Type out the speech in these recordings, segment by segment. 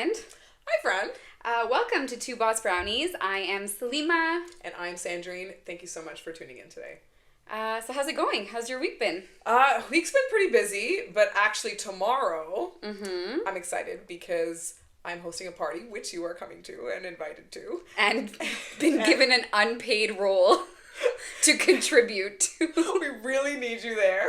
friend. Hi, friend. Welcome to Two Boss Brownies. I am Salima. And I'm Sandrine. Thank you so much for tuning in today. So how's it going? How's your week been? Week's been pretty busy, but actually tomorrow, I'm excited because I'm hosting a party, which you are coming to and invited to. And been given an unpaid role to contribute to. We really need you there.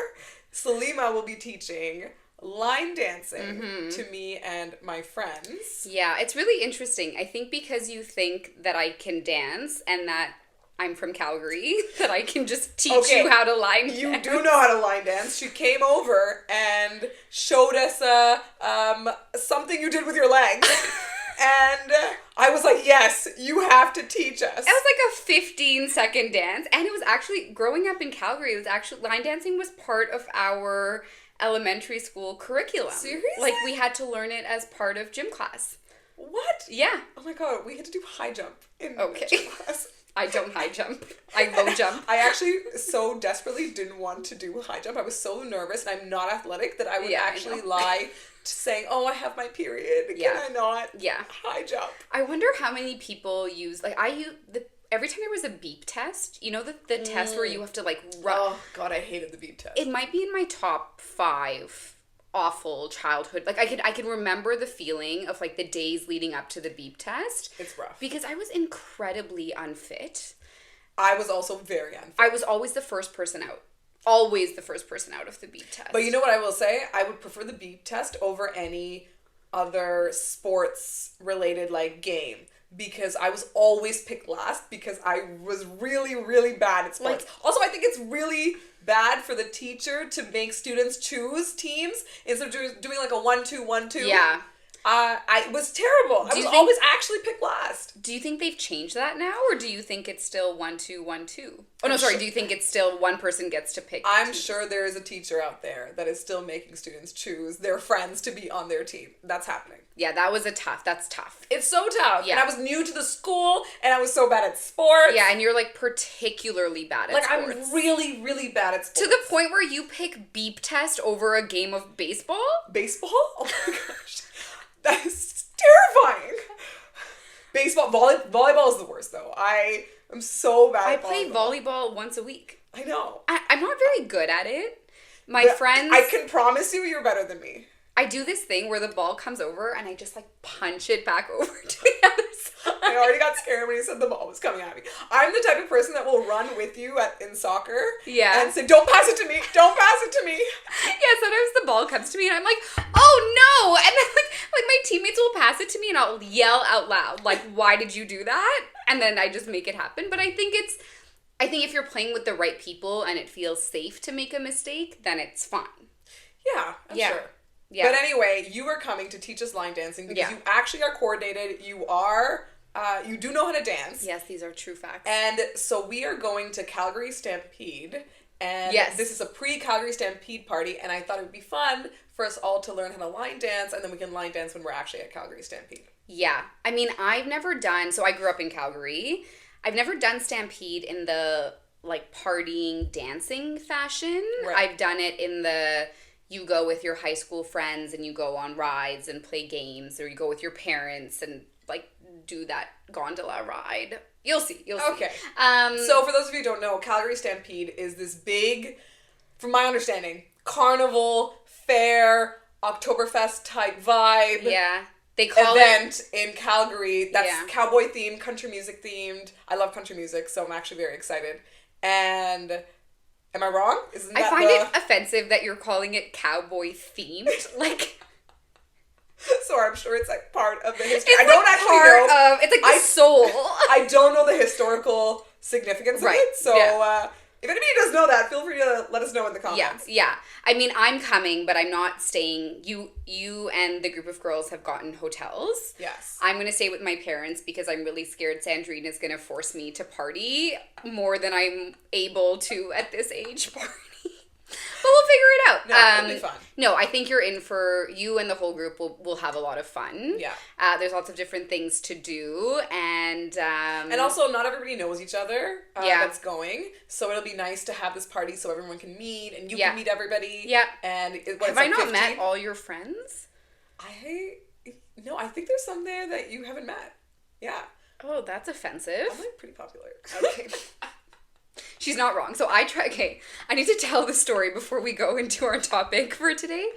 Salima will be teaching line dancing to me and my friends. Yeah, it's really interesting. I think because you think that I can dance and that I'm from Calgary, that I can just teach you how to line dance. You do know how to line dance. She came over and showed us something you did with your legs. And I was like, yes, you have to teach us. It was like a 15-second dance. And it was actually, growing up in Calgary, line dancing was part of our elementary school curriculum. Seriously? Like, we had to learn it as part of gym class. What? Yeah. Oh my god, we had to do high jump in gym class. I don't high jump. I low jump. I actually so desperately didn't want to do high jump. I was so nervous, and I'm not athletic, that I would actually lie to saying, oh, I have my period. Can I not high jump? I wonder how many people use, like, every time there was a beep test, you know the test where you have to, like, run. Oh, God, I hated the beep test. It might be in my top 5 awful childhood. Like, I can remember the feeling of, like, the days leading up to the beep test. It's rough. Because I was incredibly unfit. I was also very unfit. I was always the first person out. Always the first person out of the beep test. But you know what I will say? I would prefer the beep test over any other sports-related, like, game. Because I was always picked last because I was really, really bad at sports. Like, also, I think it's really bad for the teacher to make students choose teams instead of doing like a 1-2-1-2. Yeah. It was terrible. I was always actually picked last. Do you think they've changed that now, or do you think it's still 1-2-1-2? Oh, no, sorry. Do you think it's still one person gets to pick? I'm sure there is a teacher out there that is still making students choose their friends to be on their team. That's happening. Yeah, that's tough. It's so tough. Yeah. And I was new to the school, and I was so bad at sports. Yeah, and you're, like, particularly bad at sports. Like, I'm really, really bad at sports. To the point where you pick beep test over a game of baseball? Baseball? Oh my gosh. That is terrifying. Baseball, volleyball is the worst, though. I am so bad at volleyball. I play volleyball once a week. I know. I'm not very good at it. My friends... I can promise you're better than me. I do this thing where the ball comes over and I just, like, punch it back over to the other side. I already got scared when you said the ball was coming at me. I'm the type of person that will run with you in soccer. Yeah. And say, don't pass it to me. Don't pass it to me. Yeah, sometimes the ball comes to me and I'm like, oh no! And then, like my teammates will pass it to me and I'll yell out loud, like, why did you do that? And then I just make it happen. But I think if you're playing with the right people and it feels safe to make a mistake, then it's fine. Yeah, I'm sure. Yeah. But anyway, you are coming to teach us line dancing because you actually are coordinated. You do know how to dance. Yes, these are true facts. And so we are going to Calgary Stampede. And this is a pre-Calgary Stampede party. And I thought it would be fun for us all to learn how to line dance. And then we can line dance when we're actually at Calgary Stampede. Yeah. I mean, so I grew up in Calgary. I've never done Stampede in the, like, partying, dancing fashion. Right. I've done it in the... You go with your high school friends and you go on rides and play games, or you go with your parents and, like, do that gondola ride. You'll see. Okay. So for those of you who don't know, Calgary Stampede is this big, from my understanding, carnival, fair, Oktoberfest type vibe. Yeah. They call event in Calgary that's cowboy themed, country music themed. I love country music, so I'm actually very excited. And... Am I wrong? I find it offensive that you're calling it cowboy themed. Like, so I'm sure it's like part of the history. I don't actually know. It's like the soul. I don't know the historical significance of it. So if anybody does know that, feel free to let us know in the comments. Yeah. I mean, I'm coming, but I'm not staying. You and the group of girls have gotten hotels. Yes. I'm going to stay with my parents because I'm really scared Sandrine is going to force me to party more than I'm able to at this age party. But we'll figure it out. No, it'll be fun. No, I think you and the whole group will have a lot of fun. Yeah. There's lots of different things to do, and also not everybody knows each other. That's going, so it'll be nice to have this party so everyone can meet and you can meet everybody. Yeah. And have I not met all your friends? No, I think there's some there that you haven't met. Yeah. Oh, that's offensive. I'm like pretty popular. Okay. She's not wrong. So okay, I need to tell the story before we go into our topic for today.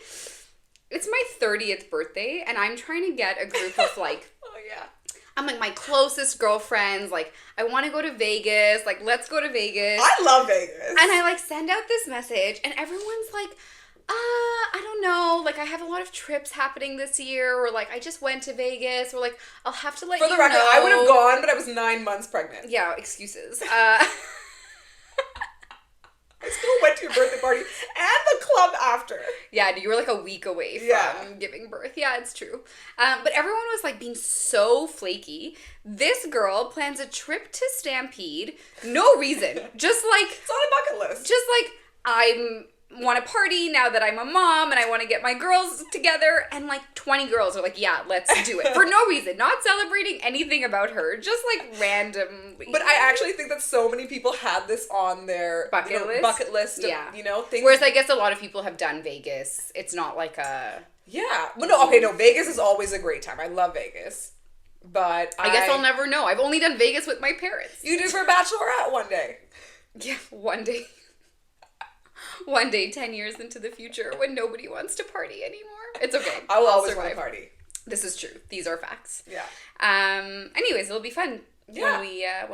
It's my 30th birthday, and I'm trying to get a group of like, Oh, yeah. I'm like my closest girlfriends, like, I want to go to Vegas, like, let's go to Vegas. I love Vegas. And I like send out this message, and everyone's like, I don't know, like, I have a lot of trips happening this year, or like, I just went to Vegas, or like, I'll have to let you know. For the record, I would have gone, but I was 9 months pregnant. Yeah, excuses. I still went to your birthday party and the club after. Yeah, you were like a week away from giving birth. Yeah, it's true. But everyone was like being so flaky. This girl plans a trip to Stampede. No reason. Just like... It's on a bucket list. Just like, I want to party now that I'm a mom and I want to get my girls together. And like 20 girls are like, yeah, let's do it. For no reason. Not celebrating anything about her. Just like randomly. But I actually think that so many people had this on their bucket list of, things. Whereas I guess a lot of people have done Vegas. It's not like a... Yeah. But no, Vegas is always a great time. I love Vegas. But I guess I'll never know. I've only done Vegas with my parents. You did for a bachelorette one day. Yeah, one day. One day, 10 years into the future, when nobody wants to party anymore. It's okay. I will always want to party. This is true. These are facts. Yeah. Anyways, it'll be fun when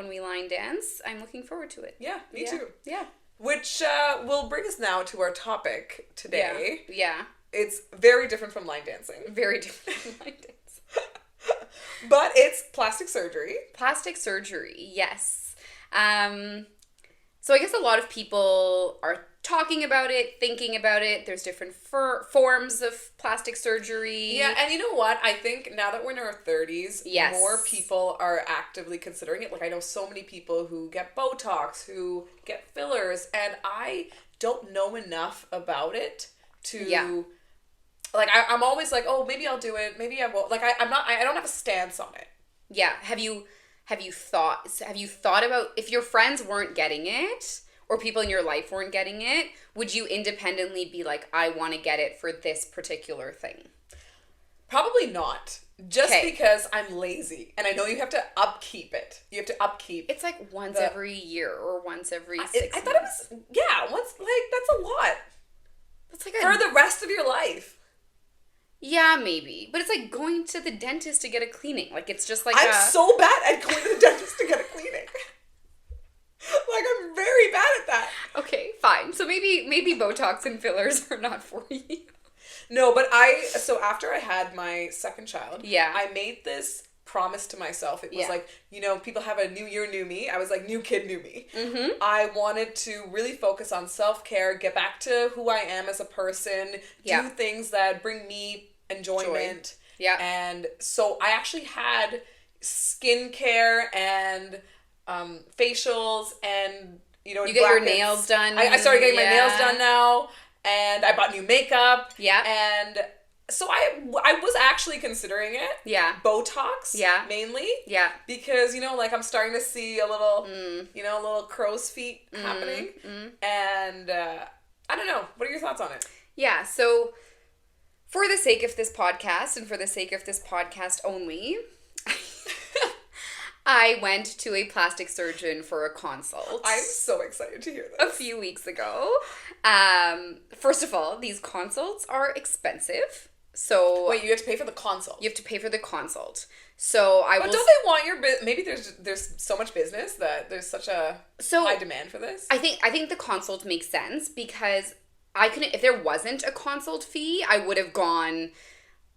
we line dance. I'm looking forward to it. Yeah, me too. Yeah. Which will bring us now to our topic today. Yeah. It's very different from line dancing. Very different from line dance. But it's plastic surgery. Plastic surgery, yes. So I guess a lot of people are talking about it, thinking about it. There's different forms of plastic surgery. Yeah, and you know what? I think now that we're in our 30s, yes, more people are actively considering it. Like, I know so many people who get Botox, who get fillers, and I don't know enough about it to... Yeah. Like, I'm always like, oh, maybe I'll do it, maybe I won't. Like, I don't have a stance on it. Yeah. Have you thought about if your friends weren't getting it or people in your life weren't getting it, would you independently be like, I want to get it for this particular thing? Probably not. Just because I'm lazy. And I know you have to upkeep it. You have to upkeep. It's like once every year or once every 6 months. I thought it was, that's a lot. That's like for the rest of your life. Yeah, maybe. But it's like going to the dentist to get a cleaning. Like, it's just like I'm so bad at going to the dentist to get a cleaning. Like, I'm very bad at that. Okay, fine. So maybe Botox and fillers are not for you. No, but so after I had my second child, I made this promise to myself. It was like, people have a new year, new me. I was like, new kid, new me. Mm-hmm. I wanted to really focus on self-care, get back to who I am as a person, do things that bring me enjoyment. Yeah. And so I actually had skincare and facials and, you get your nails done. I started getting my nails done now. And I bought new makeup. Yeah. And so I was actually considering it. Yeah. Botox. Yeah. Mainly. Yeah. Because, I'm starting to see a little, a little crow's feet happening. And I don't know. What are your thoughts on it? Yeah. So for the sake of this podcast and for the sake of this podcast only, I went to a plastic surgeon for a consult. I'm so excited to hear this. A few weeks ago. First of all, these consults are expensive. So wait, you have to pay for the consult. You have to pay for the consult. So But don't they want your maybe there's so much business that there's such a high demand for this? I think the consult makes sense because I couldn't, if there wasn't a consult fee, I would have gone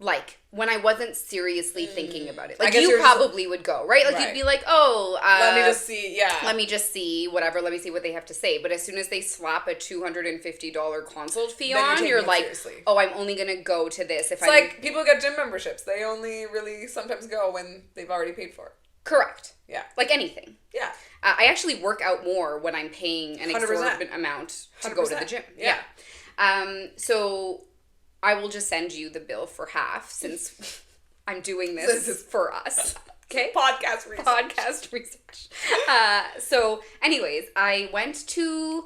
like when I wasn't seriously thinking about it. Like you probably would go, right? Like you'd be like, oh, let me just see, let me just see whatever. Let me see what they have to say. But as soon as they slap a $250 consult fee on, you're like, seriously. Oh, I'm only gonna go to this if it's like people get gym memberships. They only really sometimes go when they've already paid for it. Correct. Yeah. Like anything. Yeah. I actually work out more when I'm paying an exorbitant amount to 100%. Go to the gym. Yeah. So I will just send you the bill for half since I'm doing this for us. Okay? Podcast research. So anyways, I went to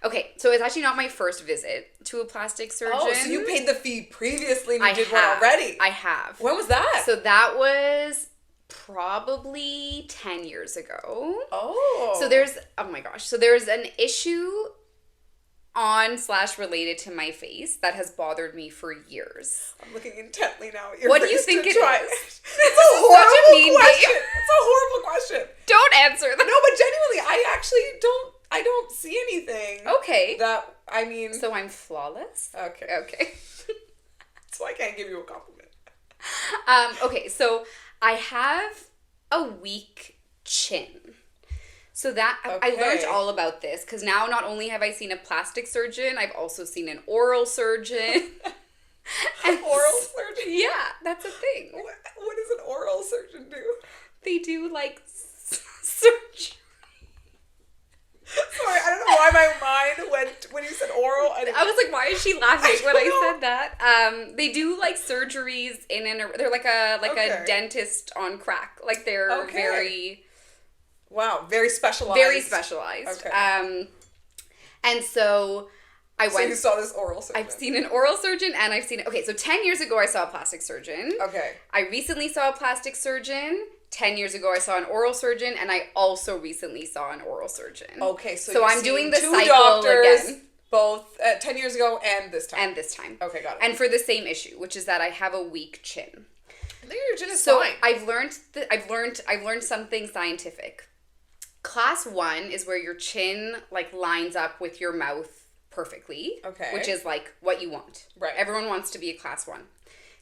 Okay, so it's actually not my first visit to a plastic surgeon. Oh, so you paid the fee previously and you did one already. I have. When was that? So that was probably 10 years ago. Oh. So there's, oh my gosh. So there's an issue on/related to my face that has bothered me for years. I'm looking intently now at your What face do you think to it try. is? It's a horrible question. Name. It's a horrible question. Don't answer that. No, but genuinely, I don't see anything. Okay. That, I mean. So I'm flawless? Okay. Okay. So I can't give you a compliment. Okay, so I have a weak chin. So that, I learned all about this because now not only have I seen a plastic surgeon, I've also seen an oral surgeon. An oral surgeon? Yeah, that's a thing. What does an oral surgeon do? They do like surgery. Sorry, I don't know why my mind went when you said oral. I was like, why is she laughing when I said that? They do like surgeries they're like a dentist on crack. Like they're very... Wow, very specialized. Very specialized. Okay. And so I went... So you saw this oral surgeon. I've seen an oral surgeon and I've seen... Okay, so 10 years ago I saw a plastic surgeon. Okay. I recently saw a plastic surgeon. 10 years ago I saw an oral surgeon and I also recently saw an oral surgeon. Okay, so I'm doing the two cycle doctors, again. Both 10 years ago and this time. And this time. Okay, got it. And for the same issue, which is that I have a weak chin. I think your chin is so fine. I've learned something scientific. Class 1 is where your chin like lines up with your mouth perfectly. Okay. Which is like what you want. Right. Everyone wants to be a class 1.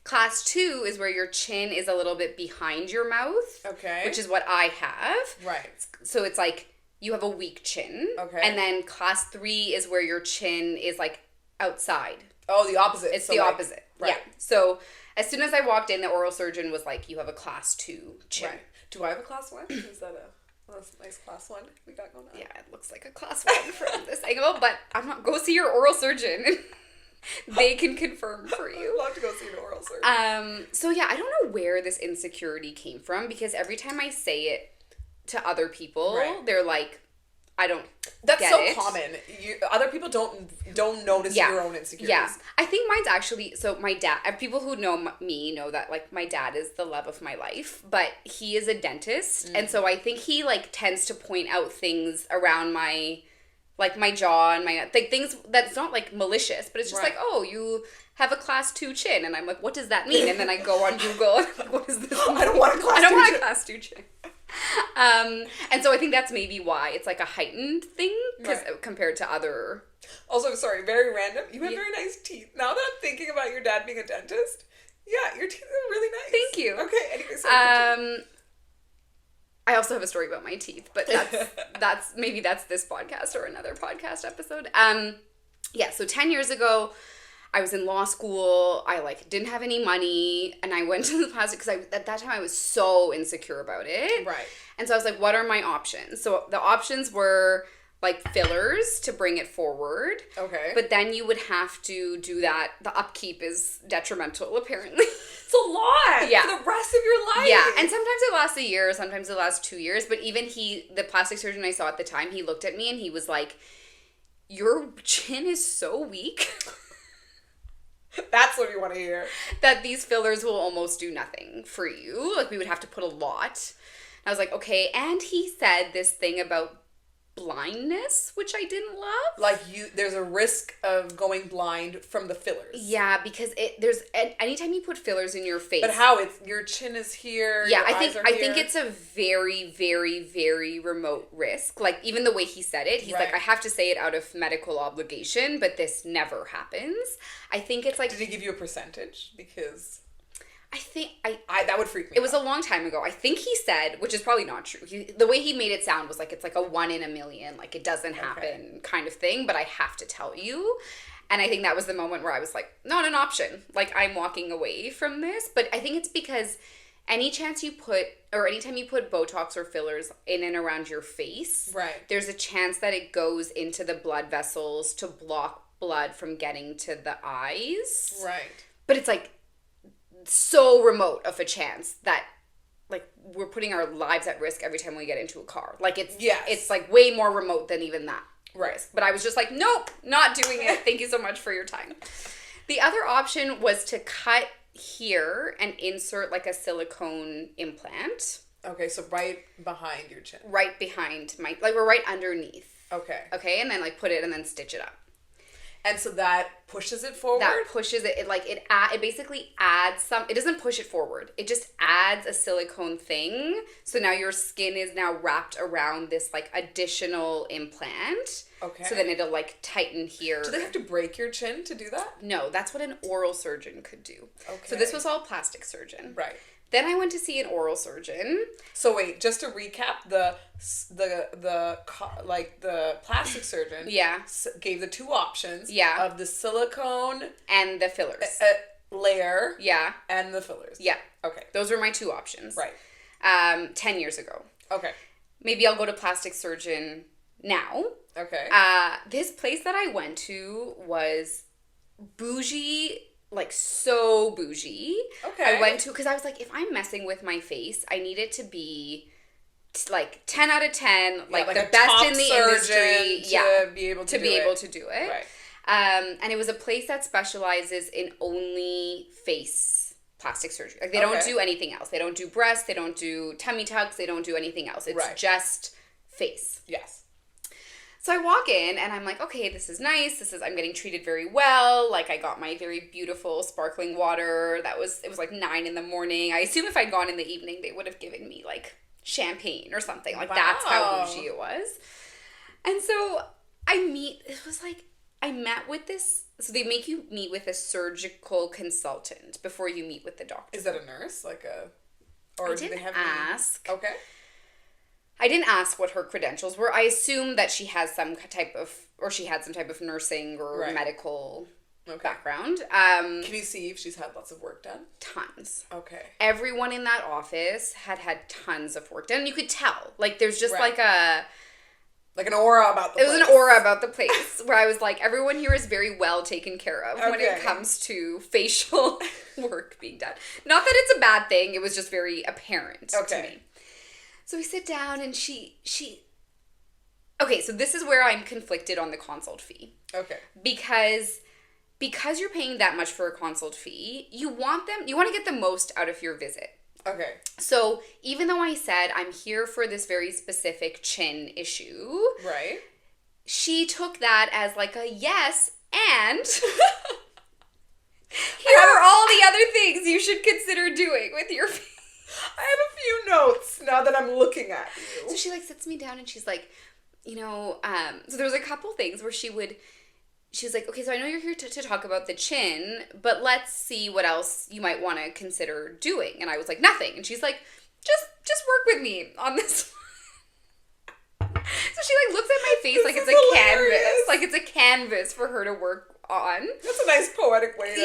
Class 2 is where your chin is a little bit behind your mouth. Okay. Which is what I have. Right. So it's like you have a weak chin. Okay. And then class 3 is where your chin is like outside. Oh, the opposite. It's the opposite. Right. Yeah. So as soon as I walked in, the oral surgeon was like, you have a class 2 chin. Right. Do I have a class 1? Is that a nice class 1 we got going on? Yeah, it looks like a class 1 from this angle, but I'm not... Go see your oral surgeon. They can confirm for you. I'd love to go see an oral surgeon. So yeah, I don't know where this insecurity came from because every time I say it to other people, they're like, I don't That's get so it. common. Other people don't notice your own insecurities. Yeah. I think mine's actually, so my dad, people who know me know that like my dad is the love of my life, but he is a dentist. And so I think he like tends to point out things around my jaw and my, like things that's not like malicious, but it's just like, oh, you have a class 2 chin. And I'm like, what does that mean? And then I go on Google and I'm like, what does this mean? I don't want a class 2 chin. I don't want a class 2 chin. And so I think that's maybe why it's like a heightened thing compared to other. Also, sorry, very random. You have very nice teeth. Now that I'm thinking about your dad being a dentist, yeah, your teeth are really nice. Thank you. Okay, anyway, so I also have a story about my teeth, but that's this podcast or another podcast episode. Yeah, so 10 years ago, I was in law school. I like didn't have any money, and I went to the plastic because at that time I was so insecure about it. Right. And so I was like, what are my options? So the options were like fillers to bring it forward. Okay. But then you would have to do that. The upkeep is detrimental, apparently. It's a lot. Yeah. For the rest of your life. Yeah. And sometimes it lasts a year, sometimes it lasts 2 years. But even the plastic surgeon I saw at the time, he looked at me and he was like, your chin is so weak. That's what you want to hear. That these fillers will almost do nothing for you. Like we would have to put a lot. And I was like, okay. And he said this thing about blindness, which I didn't love. Like there's a risk of going blind from the fillers. Yeah, because there's anytime you put fillers in your face. But how your chin is here. Yeah, your eyes are I here. think it's a very, very, very remote risk. Like even the way he said it, he's like, I have to say it out of medical obligation, but this never happens. I think it's like. Did he give you a percentage? Because. I think that would freak me. It was a long time ago. I think he said, which is probably not true. The way he made it sound was like it's like a 1 in a million, like it doesn't happen kind of thing. But I have to tell you, and I think that was the moment where I was like, not an option. Like I'm walking away from this. But I think it's because anytime you put Botox or fillers in and around your face, there's a chance that it goes into the blood vessels to block blood from getting to the eyes. Right. But it's like. So remote of a chance that like we're putting our lives at risk every time we get into a car. Like it's like way more remote than even that. Right. But I was just like, nope, not doing it. Thank you so much for your time. The other option was to cut here and insert like a silicone implant. Okay, so right behind your chin. Right behind we're right underneath. Okay. Okay, and then like put it and then stitch it up. And so that pushes it forward? That pushes it. It basically adds some. It doesn't push it forward. It just adds a silicone thing. So now your skin is now wrapped around this like additional implant. Okay. So then it'll like tighten here. Do they have to break your chin to do that? No, that's what an oral surgeon could do. Okay. So this was all plastic surgeon. Right. Then I went to see an oral surgeon. So wait, just to recap, the plastic surgeon gave the two options of the silicone and the fillers layer and the fillers. Yeah. Okay. Those were my two options. Right. 10 years ago. Okay. Maybe I'll go to plastic surgeon now. Okay. This place that I went to was bougie. Like so bougie. Okay. I went to because I was like, if I'm messing with my face, I need it to be like 10 out of 10, like the best in the industry. To be able to do it. Right. And it was a place that specializes in only face plastic surgery. Like they don't do anything else. They don't do breasts. They don't do tummy tucks. They don't do anything else. It's just face. Yes. So I walk in and I'm like, okay, this is nice. I'm getting treated very well. Like I got my very beautiful sparkling water. It was like 9 a.m. I assume if I'd gone in the evening, they would have given me like champagne or something. Like that's how bougie it was. And so I met with this. So they make you meet with a surgical consultant before you meet with the doctor. Is that a nurse? Or do they have ask. Okay. I didn't ask what her credentials were. I assume that she has some type of nursing or medical background. Can you see if she's had lots of work done? Tons. Okay. Everyone in that office had tons of work done. You could tell. Like there's just like an aura about the place. It was an aura about the place where I was like, everyone here is very well taken care of when it comes to facial work being done. Not that it's a bad thing. It was just very apparent to me. So we sit down and she okay, so this is where I'm conflicted on the consult fee. Okay. Because you're paying that much for a consult fee, you want to get the most out of your visit. Okay. So even though I said I'm here for this very specific chin issue, right? She took that as like a yes, and here are all the other things you should consider doing with your face. I have a few notes now that I'm looking at you. So she like sits me down and she's like, so there was a couple things where she was like, okay, so I know you're here to talk about the chin, but let's see what else you might want to consider doing. And I was like, nothing. And she's like, just work with me on this. So she like looks at my face like it's a canvas. Like it's a canvas for her to work on. That's a nice poetic way to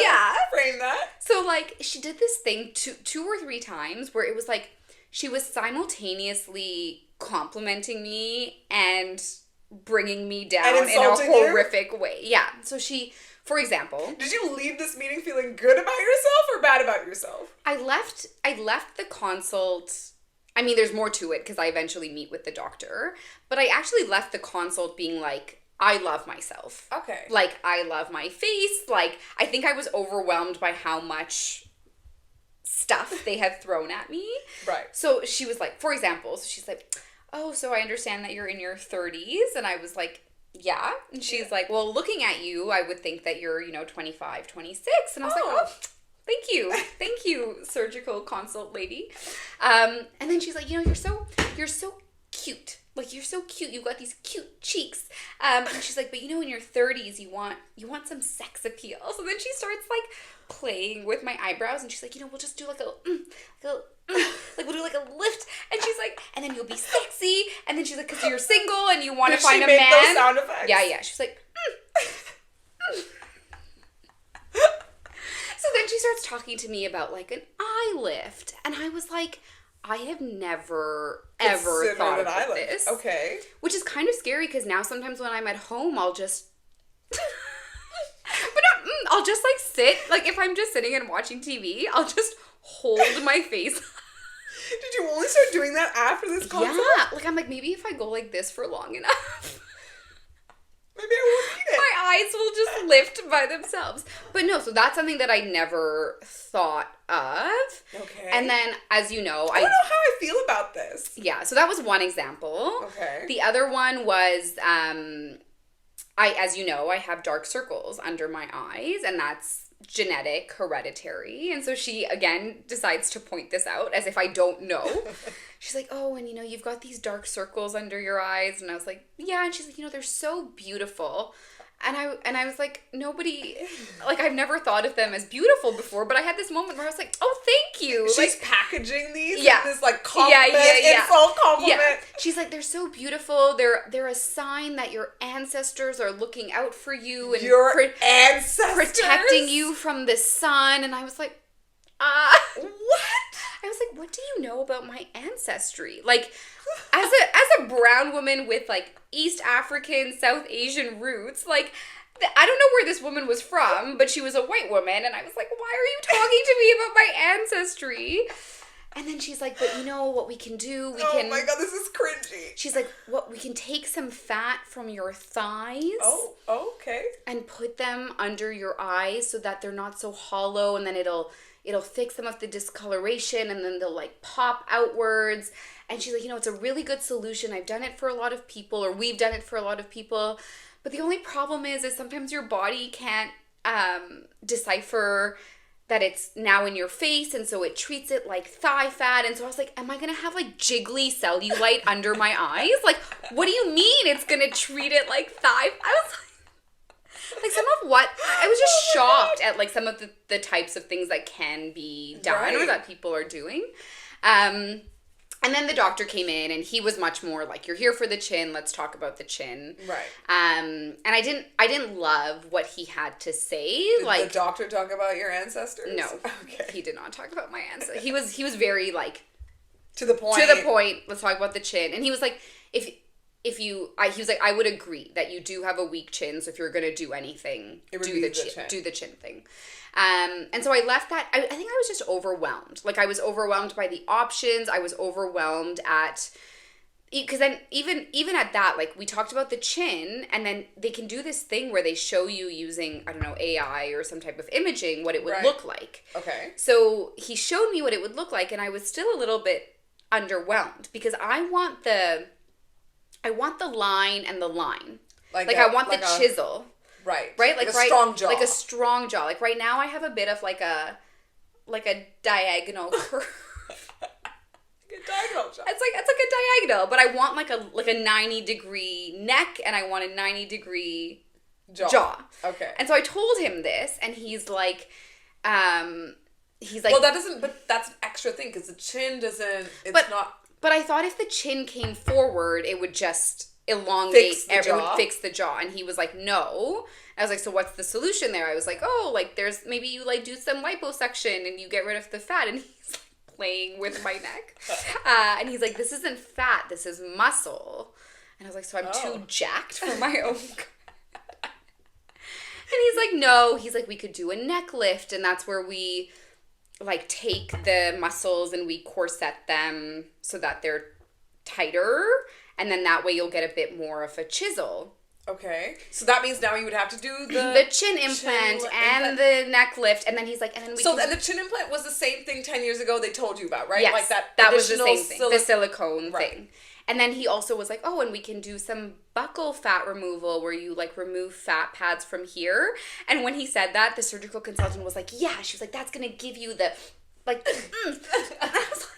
frame that. So like she did this thing two or three times where it was like she was simultaneously complimenting me and bringing me down in a horrific way. Yeah. So she, for example, did you leave this meeting feeling good about yourself or bad about yourself? I left the consult. I mean, there's more to it because I eventually meet with the doctor, but I actually left the consult being like, I love myself. Okay. Like, I love my face. Like, I think I was overwhelmed by how much stuff they had thrown at me. Right. So she was like, for example, so she's like, oh, so I understand that you're in your 30s. And I was like, yeah. And she's like, well, looking at you, I would think that you're, 25, 26. And I was like, oh, thank you. Thank you, surgical consult lady. And then she's like, you're so cute. Like, you're so cute. You've got these cute cheeks. And she's like, but in your 30s, you want some sex appeal. So then she starts, like, playing with my eyebrows. And she's like, we'll just do, like, we'll do, like, a lift. And she's like, and then you'll be sexy. And then she's like, because you're single and you want to find a man. Did she make those sound effects? Yeah. She's like, So then she starts talking to me about, like, an eye lift. And I was like, I have never, ever thought about this. Okay. Which is kind of scary because now sometimes when I'm at home, I'll just... I'll just, like, sit. Like, if I'm just sitting and watching TV, I'll just hold my face. Did you only start doing that after this concert? Yeah. Like, I'm like, maybe if I go like this for long enough. eyes will just lift by themselves. But no, so that's something that I never thought of. Okay. And then, as you know, I don't know how I feel about this. Yeah, so that was one example. Okay. The other one was, as you know, I have dark circles under my eyes, and that's genetic, hereditary. And so she, again, decides to point this out as if I don't know. She's like, oh, and you've got these dark circles under your eyes. And I was like, yeah. And she's like, they're so beautiful. And I was like, nobody, like, I've never thought of them as beautiful before, but I had this moment where I was like, oh, thank you. She's like, packaging these in this, insult compliment. Yeah. She's like, they're so beautiful. They're a sign that your ancestors are looking out for you and your ancestors protecting you from the sun. And I was like, what? I was like, what do you know about my ancestry? Like, as a brown woman with, like, East African, South Asian roots, like, I don't know where this woman was from, but she was a white woman, and I was like, why are you talking to me about my ancestry? And then she's like, but what we can do? Oh my God, this is cringy. She's like, we can take some fat from your thighs. Oh, okay. And put them under your eyes so that they're not so hollow, and then it'll fix some of the discoloration, and then they'll, like, pop outwards. And she's like, it's a really good solution. I've done it for a lot of people, or we've done it for a lot of people. But the only problem is sometimes your body can't decipher that it's now in your face, and so it treats it like thigh fat. And so I was like, am I going to have, like, jiggly cellulite under my eyes? Like, what do you mean it's going to treat it like thigh? I was like some of what I was just shocked at, like, some of the types of things that can be done or that people are doing. And then the doctor came in, and he was much more like, you're here for the chin, let's talk about the chin. Right. And I didn't love what he had to say. Did like, the doctor talk about your ancestors? No. Okay. He did not talk about my ancestors. He was very, like, to the point. Let's talk about the chin. And he was like, he was like, I would agree that you do have a weak chin, so if you're going to do anything, do the chin thing. And so I left that, I think I was just overwhelmed. Like, I was overwhelmed by the options. I was overwhelmed at, because then even at that, like, we talked about the chin, and then they can do this thing where they show you using, I don't know, AI or some type of imaging, what it would look like. Okay. So he showed me what it would look like, and I was still a little bit underwhelmed, because I want the line and the line. I want the chisel. Right. Like a strong jaw. Like a strong jaw. Like, right now I have a bit of like a diagonal curve. Like a diagonal jaw. It's like a diagonal, but I want like a 90-degree neck, and I want a 90-degrry jaw. Okay. And so I told him this, and he's like, well, but that's an extra thing, because the chin doesn't, But I thought if the chin came forward, it would just elongate fix the jaw. And he was like, no. I was like, so what's the solution there? I was like, oh, like, there's, maybe you, like, do some liposuction and you get rid of the fat. And he's like playing with my neck. And he's like, this isn't fat, this is muscle. And I was like, so I'm too jacked for my own good. And he's like, no. He's like, we could do a neck lift, and that's where we, like, take the muscles and we corset them so that they're tighter, and then that way you'll get a bit more of a chisel. Okay. So that means now you would have to do the chin implant and the neck lift, and then he's like, and then and the chin implant was the same thing 10 years ago they told you about, right? Yes, like that was the same thing, the silicone thing. And then he also was like, oh, and we can do some buccal fat removal where you, like, remove fat pads from here. And when he said that, the surgical consultant was like, yeah. She was like, that's going to give you the, like, And I was like,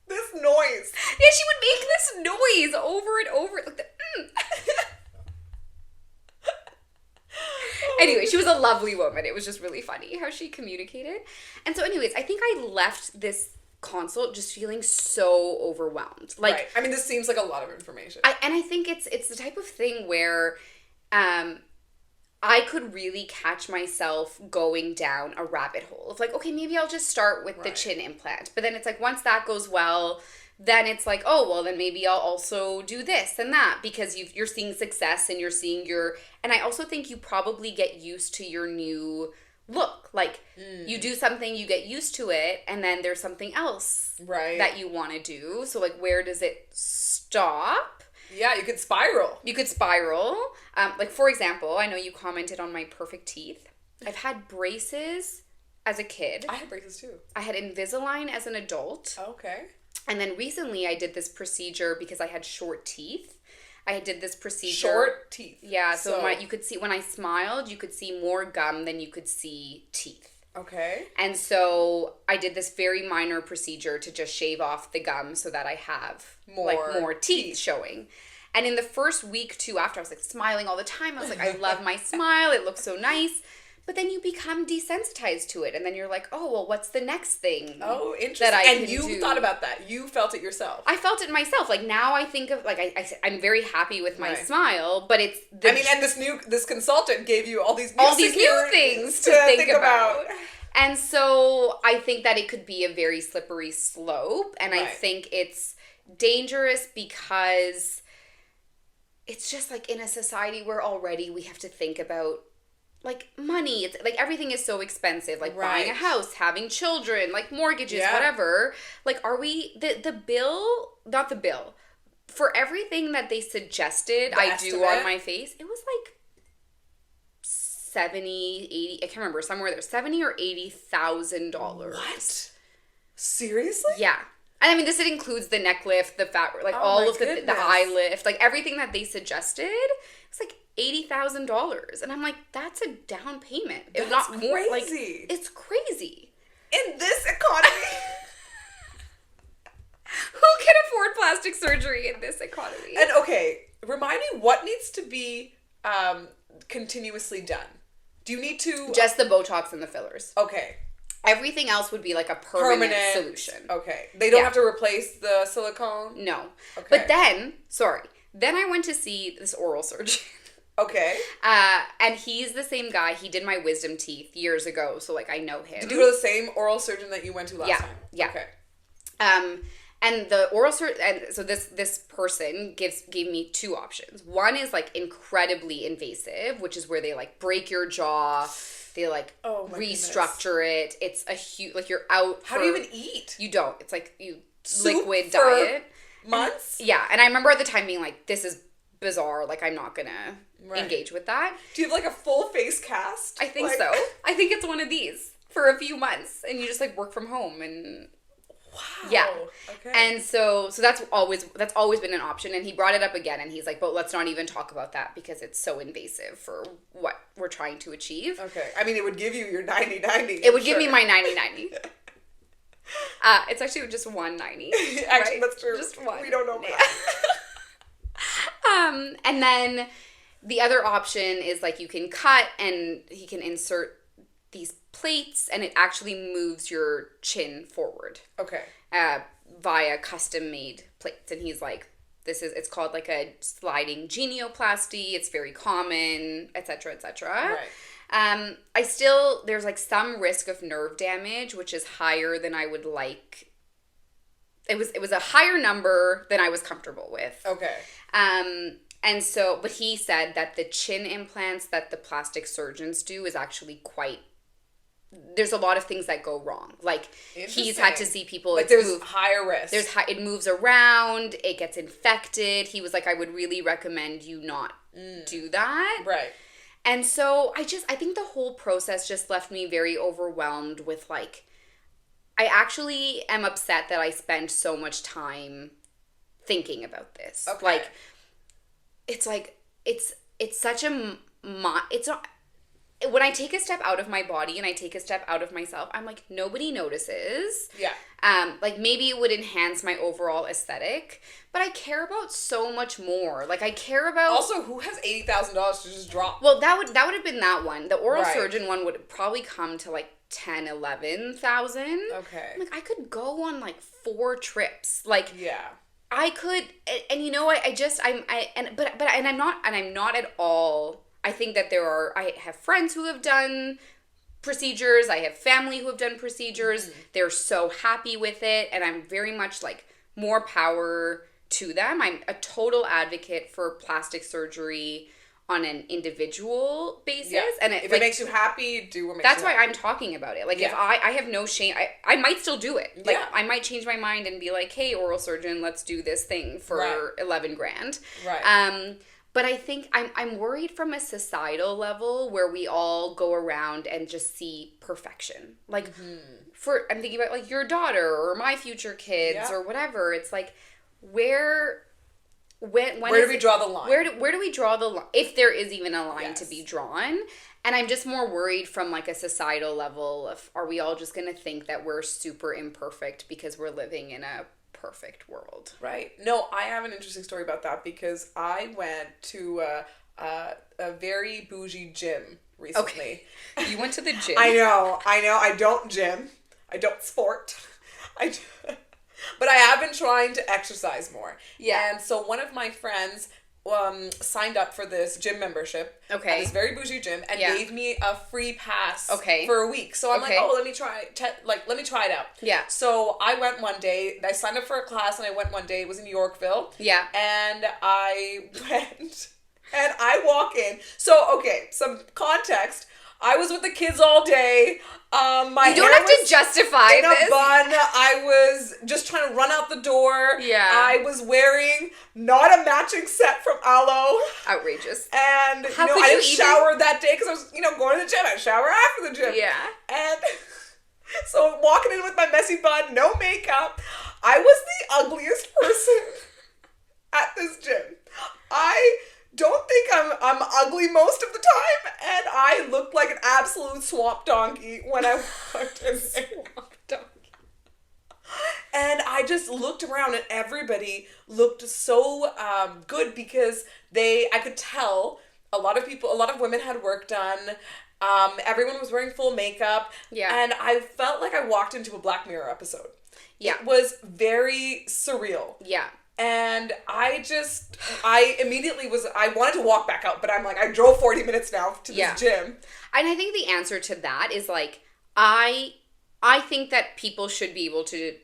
this noise. Yeah, she would make this noise over and over. Like, the Anyway, she was a lovely woman. It was just really funny how she communicated. And so anyways, I think I left this consult just feeling so overwhelmed. Like, right. I mean, this seems like a lot of information. I think it's the type of thing where I could really catch myself going down a rabbit hole of like, okay, maybe I'll just start with the chin implant. But then it's like, once that goes well, then it's like, oh, well, then maybe I'll also do this and that, because you're seeing success and you're seeing and I also think you probably get used to your new look. Like, you do something, you get used to it, and then there's something else that you want to do. So, like, where does it stop? Yeah, you could spiral. You could spiral. Like, for example, I know you commented on my perfect teeth. I've had braces as a kid. I had braces too. I had Invisalign as an adult. Okay. And then recently I did this procedure because I had short teeth. I did this procedure. Short teeth. Yeah, so you could see, when I smiled, you could see more gum than you could see teeth. Okay. And so I did this very minor procedure to just shave off the gum so that I have more teeth showing. And in the first week, too, after, I was like smiling all the time. I was like, I love my smile. It looks so nice. But then you become desensitized to it. And then you're like, oh, well, what's the next thing? Oh, interesting. And you thought about that. You felt it yourself. I felt it myself. Like, now I think of, like, I'm very happy with my smile, but it's... and this consultant gave you all these new things to think about. And so I think that it could be a very slippery slope. And I think it's dangerous because it's just like in a society where already we have to think about like money. It's like everything is so expensive. Like buying a house, having children, like mortgages, whatever. Like, are we not the bill for everything that they suggested I do on my face? It was like 70, 80, I can't remember, somewhere there, $70,000 or $80,000. What? Seriously? Yeah. And I mean, this includes the neck lift, the fat, like all of the eye lift, like everything that they suggested. It's like $80,000, and I'm like, that's a down payment. That's not crazy. More, like, it's crazy in this economy. Who can afford plastic surgery in this economy? And okay, remind me what needs to be continuously done. Do you need to just the Botox and the fillers? Okay. Everything else would be like a permanent solution. Okay. They don't have to replace the silicone? No. Okay. But then I went to see this oral surgeon. Okay. And he's the same guy. He did my wisdom teeth years ago, so like I know him. Did you go to the same oral surgeon that you went to last time? Yeah. Okay. And the oral surgeon, and so this person gave me two options. One is like incredibly invasive, which is where they like break your jaw. They like restructure it. It's a huge, like you're out. How do you even eat? You don't. It's like Soup liquid for diet. Months? And I remember at the time being like, this is bizarre. Like, I'm not gonna engage with that. Do you have like a full face cast? I think so. I think it's one of these for a few months, and you just like work from home and. Wow. Yeah. Okay. And so that's always been an option. And he brought it up again, and he's like, but let's not even talk about that because it's so invasive for what we're trying to achieve. Okay. I mean, it would give you your 90-90. It would give me my 90-90. It's actually just 190. Actually, that's true. Just one. We don't know about that. And then the other option is like you can cut, and he can insert these plates, and it actually moves your chin forward. Okay. Via custom made plates. And he's like, it's called like a sliding genioplasty. It's very common, etc., etc. Right. There's like some risk of nerve damage, which is higher than I would like. It was a higher number than I was comfortable with. Okay. And so, but he said that the chin implants that the plastic surgeons do is actually there's a lot of things that go wrong. Like, he's had to see people. Like, there's higher risk. It moves around. It gets infected. He was like, I would really recommend you not do that. Right. And so I think the whole process just left me very overwhelmed with like, I actually am upset that I spent so much time thinking about this. Okay. Like, it's such a, it's not, when I take a step out of my body and I take a step out of myself, I'm like, nobody notices. Yeah. Like, maybe it would enhance my overall aesthetic, but I care about so much more. Like, I care about... Also, who has $80,000 to just drop? Well, that would have been that one. The oral surgeon one would probably come to like 10, 11,000. Okay. Like, I could go on like 4 trips. Like, yeah. I could, and you know, I'm not at all. I think that I have friends who have done procedures. I have family who have done procedures. Mm-hmm. They're so happy with it. And I'm very much like, more power to them. I'm a total advocate for plastic surgery on an individual basis. Yeah. And if it makes you happy, do what makes that's you why happy. I'm talking about it. Like, if I have no shame, I might still do it. Like, I might change my mind and be like, hey, oral surgeon, let's do this thing for 11 grand. Right. But I think I'm worried from a societal level where we all go around and just see perfection. Like, I'm thinking about, like, your daughter or my future kids or whatever. It's like, where do we draw the line? Where do we draw the line? If there is even a line to be drawn. And I'm just more worried from, like, a societal level of, are we all just going to think that we're super imperfect because we're living in a perfect world? Right. No, I have an interesting story about that because I went to a very bougie gym recently. Okay. You went to the gym? I know. I don't gym. I don't sport. But I have been trying to exercise more. Yeah. And so one of my friends signed up for this gym membership at this very bougie gym and gave me a free pass for a week. So I'm like, oh, let me try it out. Yeah. So I went one day. I signed up for a class and I went one day. It was in Yorkville. Yeah. And I went and I walk in. So, okay, some context. I was with the kids all day. My you don't have to justify in a bun. I was just trying to run out the door. Yeah. I was wearing not a matching set from Alo. Outrageous. And I didn't shower that day because I was, going to the gym. I shower after the gym. Yeah. And so walking in with my messy bun, no makeup. I was the ugliest person at this gym. I don't think I'm ugly most of the time, and I looked like an absolute swamp donkey when I walked in there. Swamp donkey. And I just looked around, and everybody looked so good because I could tell a lot of women had work done. Everyone was wearing full makeup. Yeah. And I felt like I walked into a Black Mirror episode. Yeah. It was very surreal. Yeah. And I immediately I wanted to walk back out, but I'm like, I drove 40 minutes now to this gym. And I think the answer to that is, like, I think that people should be able to,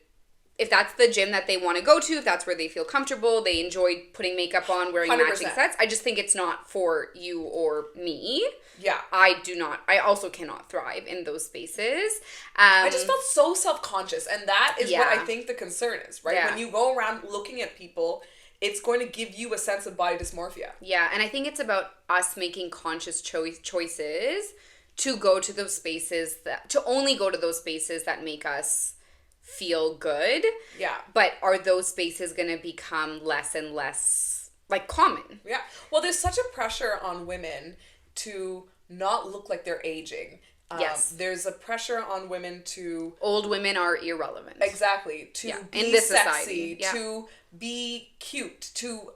if that's the gym that they want to go to, if that's where they feel comfortable, they enjoy putting makeup on, wearing 100%. Matching sets. I just think it's not for you or me. Yeah. I also cannot thrive in those spaces. I just felt so self-conscious, and that is what I think the concern is, right? Yeah. When you go around looking at people, it's going to give you a sense of body dysmorphia. Yeah, and I think it's about us making conscious choices to go to those spaces to only go to those spaces that make us feel good. Yeah. But are those spaces going to become less and less, like, common? Yeah. Well, there's such a pressure on women to not look like they're aging. Yes. There's a pressure on women to... Old women are irrelevant. Exactly. To be in this sexy, to be cute, to,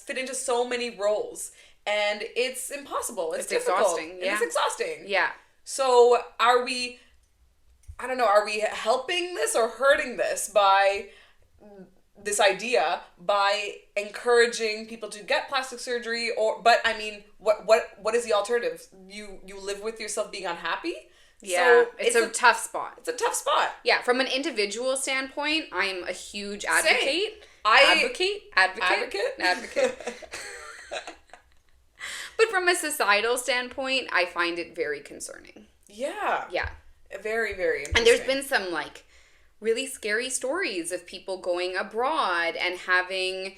fit into so many roles. And it's impossible. It's difficult. Exhausting. Yeah. It's exhausting. Yeah. So are we helping this or hurting this by encouraging people to get plastic surgery? But I mean, what is the alternative? You live with yourself being unhappy? Yeah, so it's a tough spot. It's a tough spot. Yeah, from an individual standpoint, I am a huge advocate. Advocate. But from a societal standpoint, I find it very concerning. Yeah. Yeah. Very, very interesting. And there's been some, like, really scary stories of people going abroad and having,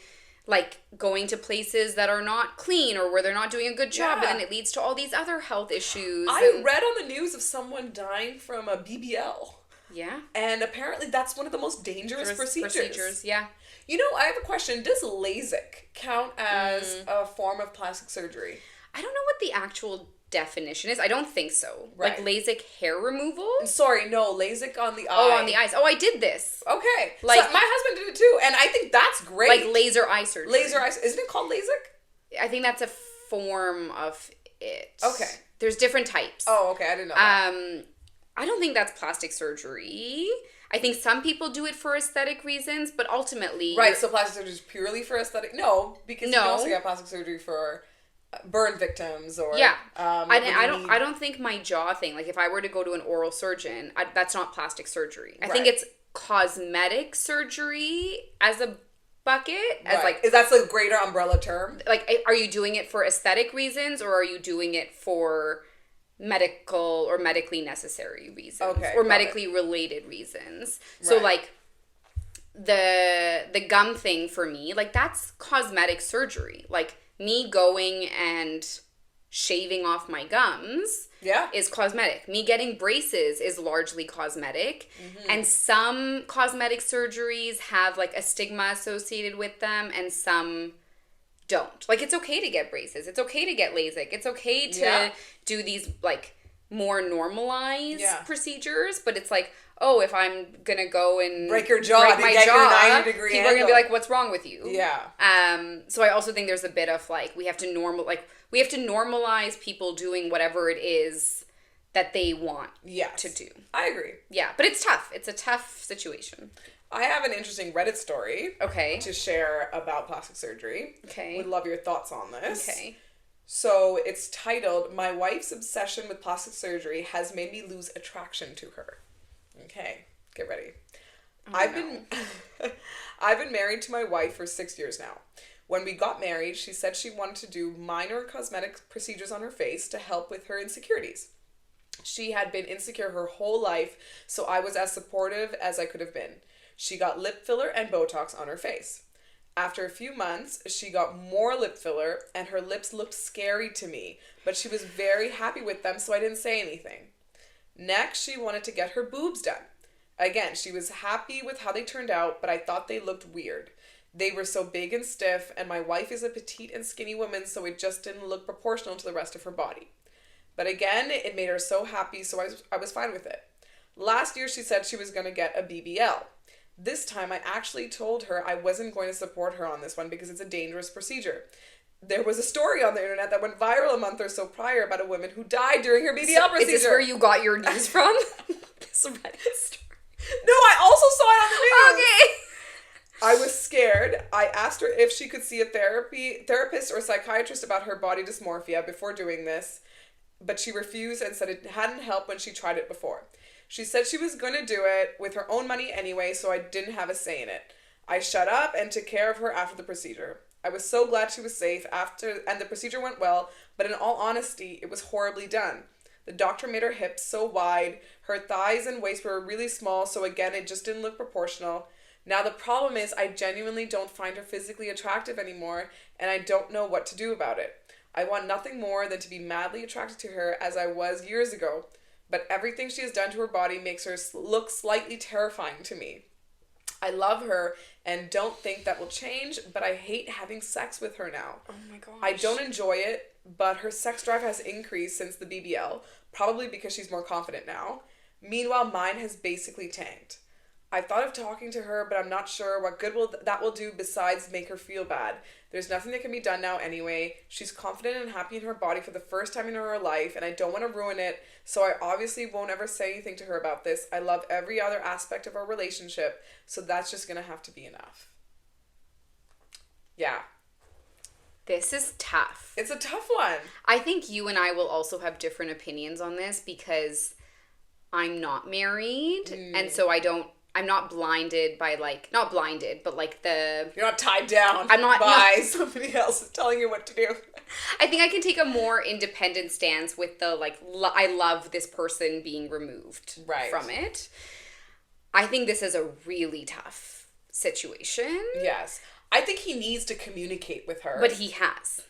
like, going to places that are not clean or where they're not doing a good job, and then it leads to all these other health issues. I read on the news of someone dying from a BBL. Yeah. And apparently that's one of the most dangerous procedures. Yeah. I have a question. Does LASIK count as a form of plastic surgery? I don't know what the actual definition is. I don't think so. Right. Like LASIK hair removal? Sorry, no, LASIK on the eye. Oh, on the eyes. Oh, I did this. Okay. Like, so my husband did it too, and I think that's great. Like laser eye surgery. Isn't it called LASIK? I think that's a form of it. Okay. There's different types. Oh, okay. I didn't know that. I don't think that's plastic surgery. I think some people do it for aesthetic reasons, but ultimately... Right, so plastic surgery is purely for aesthetic? No, because you can also get plastic surgery for burn victims or... Yeah. I don't think my jaw thing, like if I were to go to an oral surgeon, that's not plastic surgery. I think it's cosmetic surgery as a bucket as Right. like, Is that the greater umbrella term? like, are you doing it for aesthetic reasons or are you doing it for medical or medically necessary reasons Okay, or got medically related reasons? So Right. like the gum thing for me, like that's cosmetic surgery. Like me going and shaving off my gums Yeah. is cosmetic. Me getting braces is largely cosmetic. And some cosmetic surgeries have like a stigma associated with them and some don't. Like it's okay to get braces. It's okay to get LASIK. It's okay to Yeah. do these like more normalized Yeah. procedures, but it's like, oh, if I'm gonna go and Break your jaw break to my get your jaw, 90-degree people are gonna be angle. like, what's wrong with you? Yeah. So I also think there's a bit of like we have to normalize people doing whatever it is that they want Yes. to do. I agree. Yeah, but it's tough. It's a tough situation. I have an interesting Reddit story Okay. to share about plastic surgery. Okay. Would love your thoughts on this. Okay. So it's titled, "My wife's obsession with plastic surgery has made me lose attraction to her." Okay, get ready. I've been married to my wife for 6 years now. When we got married, she said she wanted to do minor cosmetic procedures on her face to help with her insecurities. She had been insecure her whole life, so I was as supportive as I could have been. She got lip filler and Botox on her face. After a few months, she got more lip filler and her lips looked scary to me, but she was very happy with them, so I didn't say anything. Next, she wanted to get her boobs done. Again, she was happy with how they turned out, but I thought they looked weird. They were so big and stiff, and my wife is a petite and skinny woman, so it just didn't look proportional to the rest of her body. But again, it made her so happy, so I was fine with it. Last year, she said she was going to get a BBL. This time, I actually told her I wasn't going to support her on this one because it's a dangerous procedure. There was a story on the internet that went viral a month or so prior about a woman who died during her BBL procedure. Is this where you got your news from? This Reddit story. No, I also saw it on the news. Okay. I was scared. I asked her if she could see a therapist or psychiatrist about her body dysmorphia before doing this, but she refused and said it hadn't helped when she tried it before. She said she was going to do it with her own money anyway, so I didn't have a say in it. I shut up and took care of her after the procedure. I was so glad she was safe and the procedure went well, but in all honesty, it was horribly done. The doctor made her hips so wide, her thighs and waist were really small, so again, it just didn't look proportional. Now the problem is I genuinely don't find her physically attractive anymore, and I don't know what to do about it. I want nothing more than to be madly attracted to her as I was years ago, but everything she has done to her body makes her look slightly terrifying to me. I love her and don't think that will change, but I hate having sex with her now. Oh my gosh. I don't enjoy it, but her sex drive has increased since the BBL, probably because she's more confident now. Meanwhile, mine has basically tanked. I thought of talking to her, but I'm not sure what good that will do besides make her feel bad. There's nothing that can be done now anyway. She's confident and happy in her body for the first time in her life, and I don't want to ruin it, so I obviously won't ever say anything to her about this. I love every other aspect of our relationship, so that's just going to have to be enough. Yeah. This is tough. It's a tough one. I think you and I will also have different opinions on this because I'm not married, and so I'm not blinded by not blinded, but You're not tied down I'm not by somebody else telling you what to do. I think I can take a more independent stance with the I love this person being removed from it. I think this is a really tough situation. Yes. I think he needs to communicate with her. But he has.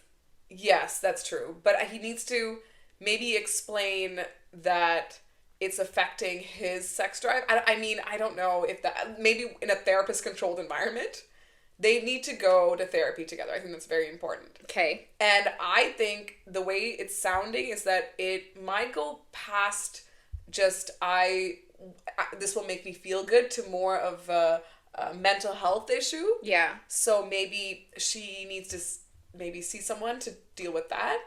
Yes, that's true. But he needs to maybe explain that it's affecting his sex drive. I don't know if that, maybe in a therapist-controlled environment, they need to go to therapy together. I think that's very important. Okay. And I think the way it's sounding is that it might go past just, this will make me feel good, to more of a mental health issue. Yeah. So maybe she needs to maybe see someone to deal with that.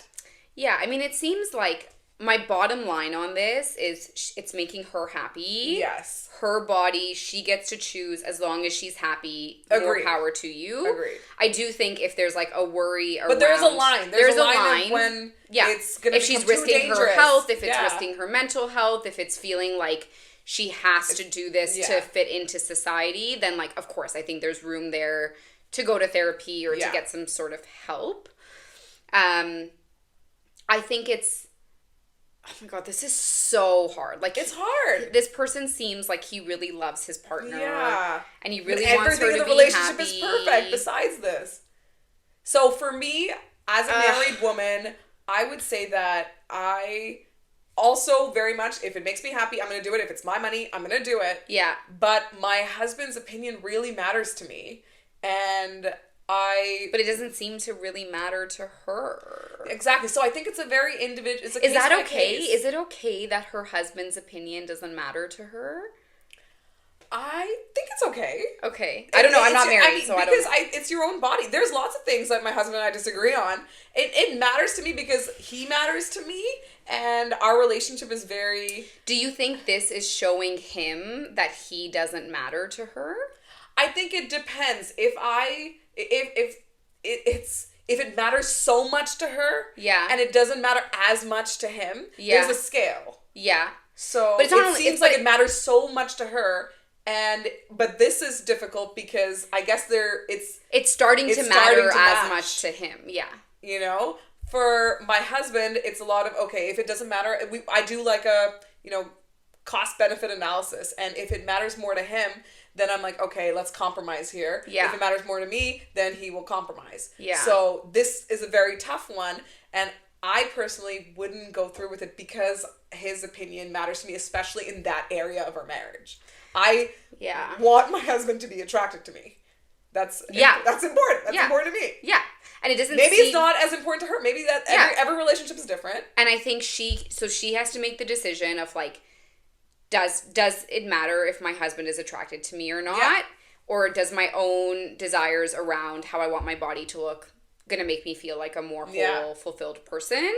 Yeah, I mean, it seems like my bottom line on this is it's making her happy. Yes. Her body, she gets to choose as long as she's happy. Agreed. More power to you. Agreed. I do think if there's a worry around... But there's a line. There's a line of when it's going to if she's become risking too dangerous. her health, if it's risking her mental health, if it's feeling like she has to do this to fit into society, then of course I think there's room there to go to therapy or to get some sort of help. I think it's, oh my God, this is so hard. Like, it's hard. This person seems like he really loves his partner. Yeah. And he really wants her to be happy. Everything in the relationship is perfect besides this. So for me, as a married woman, I would say that I also very much, if it makes me happy, I'm going to do it. If it's my money, I'm going to do it. Yeah. But my husband's opinion really matters to me. And But it doesn't seem to really matter to her. Exactly. So I think it's a very individual... Is that okay? Is it okay that her husband's opinion doesn't matter to her? I think it's okay. Okay. I don't know. I'm not married, so I don't know. Because it's your own body. There's lots of things that my husband and I disagree on. It matters to me because he matters to me, and our relationship is very... Do you think this is showing him that he doesn't matter to her? I think it depends. If it matters so much to her, and it doesn't matter as much to him, there's a scale. Yeah. So but it seems like it matters so much to her, but this is difficult because I guess it's starting to matter as much to him. Yeah. You know, for my husband, it's a lot of if it doesn't matter, I do like a cost benefit analysis, and if it matters more to him, then I'm like, okay, let's compromise here. Yeah. If it matters more to me, then he will compromise. Yeah. So this is a very tough one, and I personally wouldn't go through with it because his opinion matters to me, especially in that area of our marriage. I want my husband to be attracted to me. That's important. That's important to me. Yeah. And it doesn't it's not as important to her. Maybe that every relationship is different. And I think she has to make the decision of like, does it matter if my husband is attracted to me or not? Yeah. Or does my own desires around how I want my body to look gonna make me feel like a more whole, fulfilled person?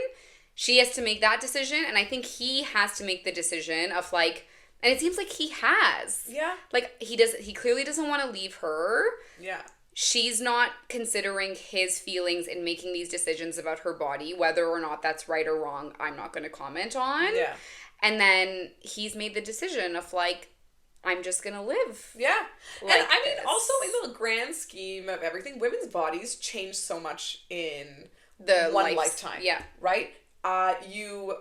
She has to make that decision, and I think he has to make the decision of like, and it seems like he has. Yeah. Like he clearly doesn't want to leave her. Yeah. She's not considering his feelings in making these decisions about her body, whether or not that's right or wrong, I'm not gonna comment on. Yeah. And then he's made the decision of like, I'm just going to live. Yeah. Like and I mean, also in the grand scheme of everything, women's bodies change so much in one lifetime. Yeah. Right?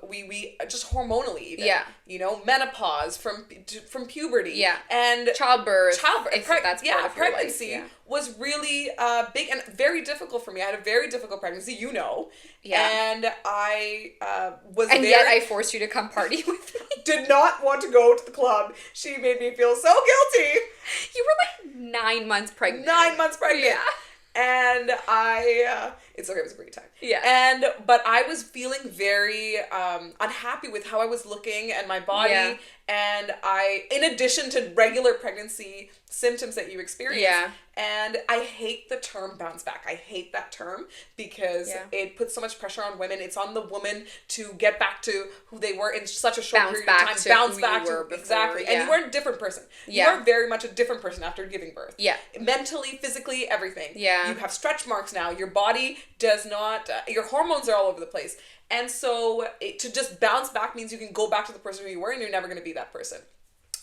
We just hormonally even. Yeah. You know, menopause from puberty. Yeah. And childbirth. If that's part of pregnancy was really big and very difficult for me. I had a very difficult pregnancy, you know. Yeah. And I yet I forced you to come party with me. Did not want to go to the club. She made me feel so guilty. You were like 9 months pregnant. 9 months pregnant. Yeah. And it's okay, it was a great time. Yeah. But I was feeling very unhappy with how I was looking and my body. Yeah. And in addition to regular pregnancy symptoms that you experience. Yeah. And I hate the term bounce back. I hate that term because it puts so much pressure on women. It's on the woman to get back to who they were in such a short period of time. Bounce back to exactly. Yeah. And you are a different person. Yeah. You are very much a different person after giving birth. Yeah. Mentally, physically, everything. Yeah. You have stretch marks now. Your body does not, your hormones are all over the place. And so to just bounce back means you can go back to the person who you were and you're never going to be that person.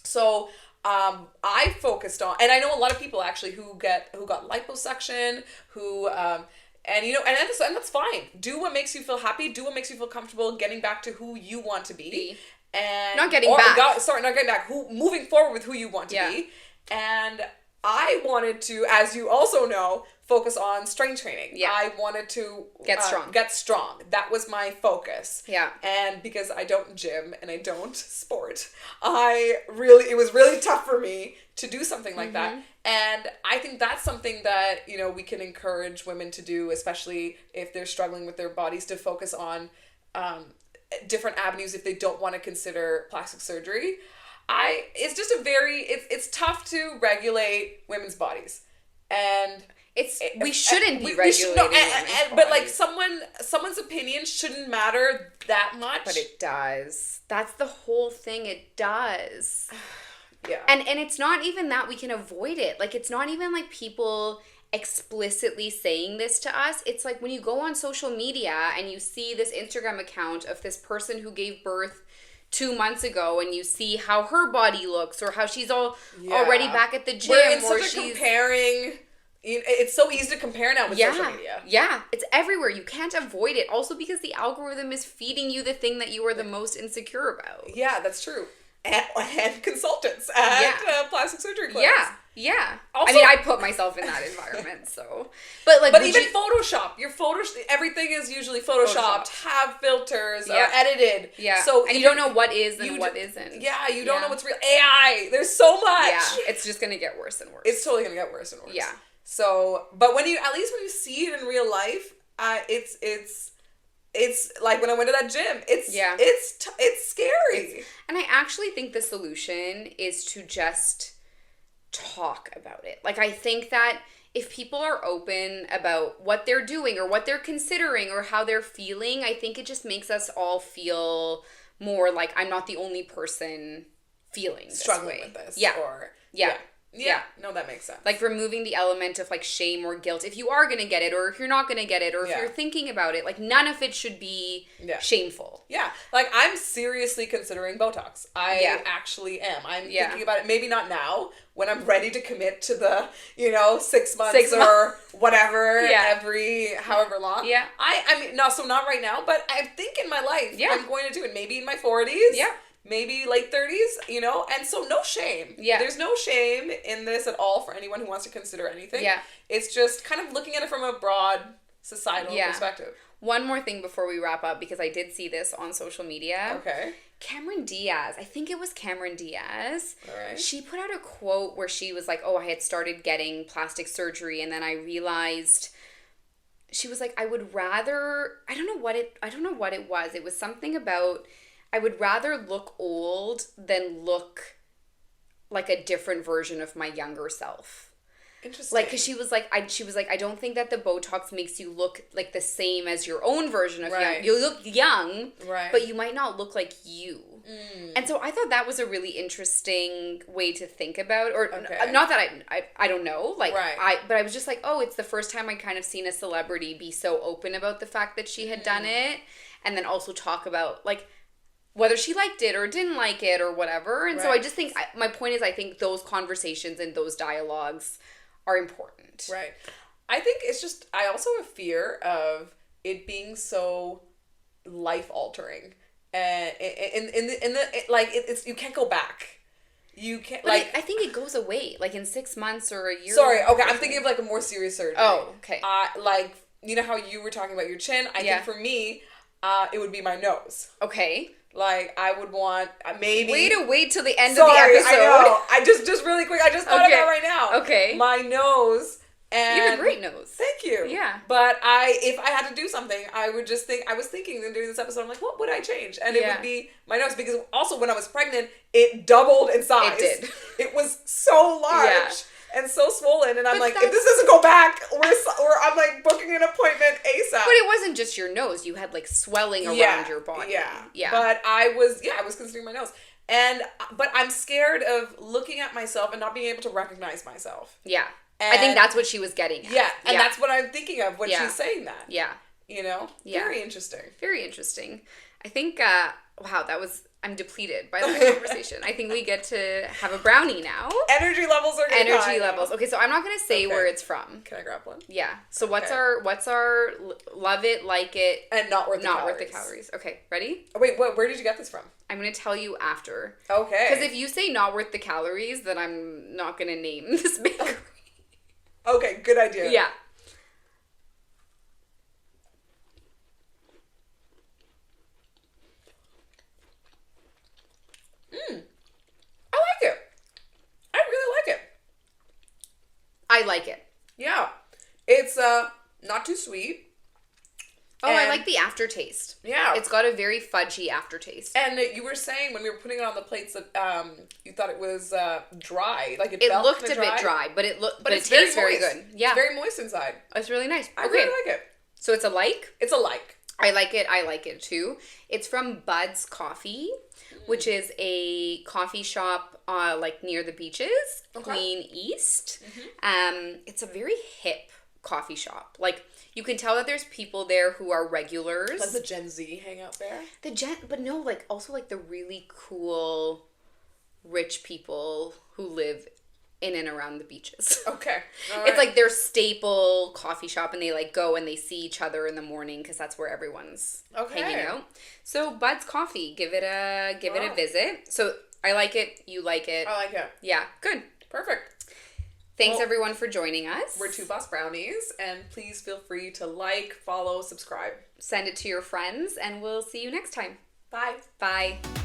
So I focused on, and I know a lot of people actually who got liposuction, and that's fine. Do what makes you feel happy. Do what makes you feel comfortable getting back to who you want to be. And not getting back. Moving forward with who you want to be. And I wanted to, as you also know, focus on strength training. Yeah. I wanted to get strong. That was my focus. Yeah. And because I don't gym and I don't sport, it was really tough for me to do something like that. And I think that's something that, we can encourage women to do, especially if they're struggling with their bodies, to focus on different avenues if they don't want to consider plastic surgery. It's just it's tough to regulate women's bodies. And we shouldn't be regulating but like someone's opinion shouldn't matter that much. But it does. That's the whole thing. It does. Yeah. And it's not even that we can avoid it. Like, it's not even like people explicitly saying this to us. It's like when you go on social media and you see this Instagram account of this person who gave birth 2 months ago, and you see how her body looks or how she's already back at the gym. We're in such a comparing It's so easy to compare now with social media. Yeah, it's everywhere. You can't avoid it. Also because the algorithm is feeding you the thing that you are the most insecure about. Yeah, that's true. And consultants at plastic surgery clinics. Yeah. Also, I mean, I put myself in that environment, so. But like, but even Photoshop, everything is usually photoshopped, have filters, or edited. Yeah. So and you don't know what is and what isn't. Yeah, you don't know what's real. AI, there's so much. Yeah, it's just gonna get worse and worse. It's totally gonna get worse and worse. Yeah. So, but at least when you see it in real life, it's like when I went to that gym. It's scary. And I actually think the solution is to just talk about it. Like, I think that if people are open about what they're doing or what they're considering or how they're feeling, I think it just makes us all feel more like I'm not the only person feeling struggling with this. Yeah, no, that makes sense. Like, removing the element of, like, shame or guilt. If you are going to get it, or if you're not going to get it, or if you're thinking about it, like, none of it should be shameful. Yeah. Like, I'm seriously considering Botox. I actually am. I'm thinking about it. Maybe not now, when I'm ready to commit to the, 6 months or whatever, every however long. Yeah. I mean, no, so not right now, but I think in my life, I'm going to do it. Maybe in my 40s. Yeah. Maybe late 30s, and so no shame. Yeah. There's no shame in this at all for anyone who wants to consider anything. Yeah. It's just kind of looking at it from a broad societal perspective. One more thing before we wrap up, because I did see this on social media. Okay. Cameron Diaz, I think it was Cameron Diaz. All right. She put out a quote where she was like, I had started getting plastic surgery, and then I realized, she was like, I don't know what it was. It was something about, I would rather look old than look like a different version of my younger self. Interesting. Like, because she was like, I don't think that the Botox makes you look like the same as your own version of young. You look young, but you might not look like you. And so I thought that was a really interesting way to think about, or not that I don't know, like, but I was just like, it's the first time I kind of seen a celebrity be so open about the fact that she had done it, and then also talk about, like, whether she liked it or didn't like it or whatever. And so I just think, my point is, I think those conversations and those dialogues are important. Right. I think it's just, I also have fear of it being so life-altering. And it's you can't go back. You can't, but I think it goes away, like, in 6 months or a year. Sorry, okay, I'm thinking of, like, a more serious surgery. Oh, okay. Like, you know how you were talking about your chin? I think for me, it would be my nose. Okay. Like, I would want, maybe... Wait till the end of the episode. I know. I just really quick, I just thought of that right now. Okay. My nose, and... You have a great nose. Thank you. Yeah. But if I had to do something, I would just think, I was thinking in doing this episode, I'm like, what would I change? And it would be my nose, because also when I was pregnant, it doubled in size. It did. It was so large. Yeah. And so swollen, and I'm like, if this doesn't go back, I'm like booking an appointment ASAP. But it wasn't just your nose; you had, like, swelling around your body. Yeah. But I was considering my nose, but I'm scared of looking at myself and not being able to recognize myself. Yeah, and I think that's what she was getting at. Yeah, and that's what I'm thinking of when she's saying that. Yeah, very interesting. Very interesting. I think. Wow, I'm depleted by that conversation. I think we get to have a brownie now. Energy levels are getting high now. Okay, so I'm not going to say where it's from. Can I grab one? Yeah. So what's our love it, like it, and not worth the calories. Okay, ready? Oh, wait, where did you get this from? I'm going to tell you after. Okay. Because if you say not worth the calories, then I'm not going to name this bakery. Okay, good idea. Yeah. I like it. I really like it. I like it. Yeah. It's not too sweet. Oh, I like the aftertaste. Yeah. It's got a very fudgy aftertaste. And you were saying when we were putting it on the plates that you thought it was dry. Like it looked a bit dry, but it tastes very good. Yeah. It's very moist inside. It's really nice. I really like it. So it's a like? It's a like. I like it too. It's from Bud's Coffee, which is a coffee shop like near the beaches, Queen East. It's a very hip coffee shop. Like, you can tell that there's people there who are regulars. Like the Gen Z hang out there? But no, like, also, like, the really cool rich people who live in and around the beaches. Okay. All It's right. like their staple coffee shop, and they like go and they see each other in the morning because that's where everyone's hanging out. So Bud's Coffee, give it a Wow. visit. So I like it, you like it. I like it. Yeah, good. Perfect. Thanks Well, everyone for joining us. We're two Boss Brownies, and please feel free to like, follow, subscribe. Send it to your friends, and we'll see you next time. Bye. Bye.